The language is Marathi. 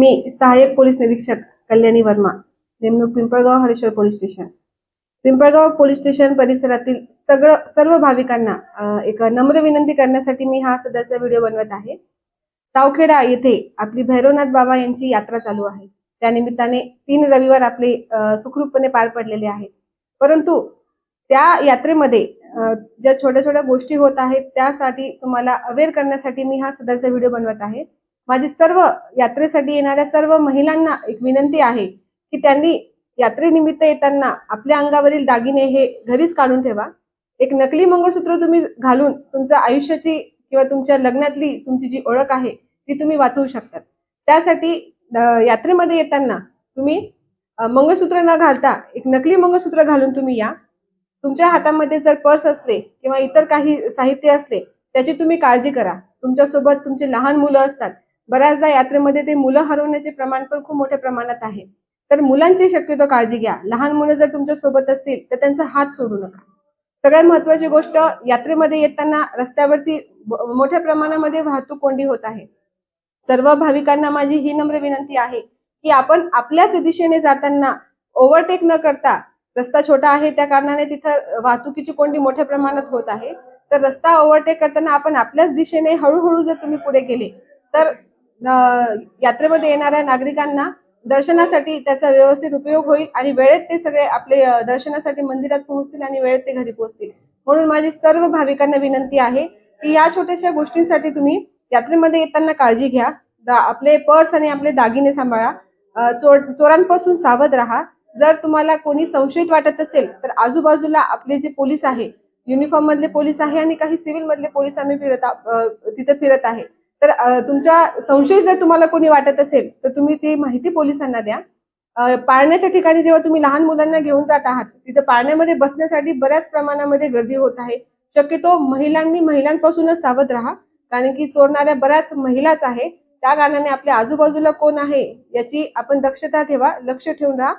मी सहाय्यक पोलीस निरीक्षक कल्याणी वर्मा, नेमणूक Pimpalgaon Hareshwar police station. Pimpalgaon police station परिसरातील सर्व भाविकांना एक नम्र विनंती करण्यासाठी मी हा सध्याचा व्हिडिओ बनवत आहे. सावखेडा येथे आपली भैरवनाथ बाबा यांची यात्रा चालू आहे. त्यानिमित्ताने 3 रविवार आपले सुखरूपपणे पार पडलेले आहेत. परंतु त्या यात्रेमध्ये ज्या छोट्या छोट्या गोष्टी होत आहेत त्यासाठी तुम्हाला अवेअर करण्यासाठी मी हा सदरचा व्हिडिओ बनवत आहे. माझी सर्व यात्रेसाठी येणाऱ्या सर्व महिलांना एक विनंती आहे की त्यांनी यात्रेनिमित्त येताना आपल्या अंगावरील दागिने हे घरीच काढून ठेवा. एक नकली मंगळसूत्र तुम्ही घालून तुमच्या आयुष्याची किंवा तुमच्या लग्नातली तुमची जी ओळख आहे ती तुम्ही वाचवू शकता. त्यासाठी यात्रेमध्ये येताना तुम्ही मंगळसूत्र न घालता एक नकली मंगळसूत्र घालून तुम्ही या. तुमच्या हातामध्ये जर पर्स असले किंवा इतर काही साहित्य असले त्याची तुम्ही काळजी करा. तुमच्यासोबत तुमचे लहान मुलं असतात. बऱ्याचदा यात्रेमध्ये ते मुलं हरवण्याचे प्रमाण पण खूप मोठ्या प्रमाणात आहे. तर मुलांची शक्यतो काळजी घ्या. लहान मुलं जर तुमच्या सोबत असतील तर त्यांचा हात सोडू नका. सगळ्यात महत्त्वाची गोष्ट, यात्रेमध्ये येताना रस्त्यावरती मोठ्या प्रमाणामध्ये वाहतूक कोंडी होत आहे. सर्व भाविकांना माझी ही नम्र विनंती आहे की आपण आपल्याच दिशेने जाताना ओव्हरटेक न करता, रस्ता छोटा आहे त्या कारणाने तिथं वाहतुकीची कोंडी मोठ्या प्रमाणात होत आहे, तर रस्ता ओव्हरटेक करताना आपण आपल्याच दिशेने हळूहळू जर तुम्ही पुढे गेले तर यात्रेमध्ये येणाऱ्या नागरिकांना दर्शनासाठी त्याचा व्यवस्थित उपयोग होईल आणि वेळेत ते सगळे आपले दर्शनासाठी मंदिरात पोहोचतील आणि वेळेत ते घरी पोहोचतील. म्हणून माझी सर्व भाविकांना विनंती आहे की या छोट्याशा गोष्टींसाठी तुम्ही यात्रेमध्ये येताना काळजी घ्या. आपले पर्स आणि आपले दागिने सांभाळा. चोरांपासून सावध राहा. जर तुम्हाला कोणी संशयित वाटत असेल तर आजूबाजूला आपले जे पोलीस आहे, युनिफॉर्म मधले पोलीस आहे आणि काही सिव्हिल मधले पोलीस आम्ही तिथे फिरत आहे. तर तुमच्या संशयित जर तुम्हाला कोणी वाटत असेल तर तुम्ही ती माहिती पोलिसांना द्या. पाळण्याच्या ठिकाणी जेव्हा तुम्ही लहान मुलांना घेऊन जात आहात तिथे पाळण्यामध्ये बसण्यासाठी बऱ्याच प्रमाणामध्ये गर्दी होत आहे. शक्यतो महिलांपासूनच सावध राहा, कारण की चोरणाऱ्या बऱ्याच महिलाच आहे. त्या कारणाने आपल्या आजूबाजूला कोण आहे याची आपण दक्षता ठेवा, लक्ष ठेवून राहा.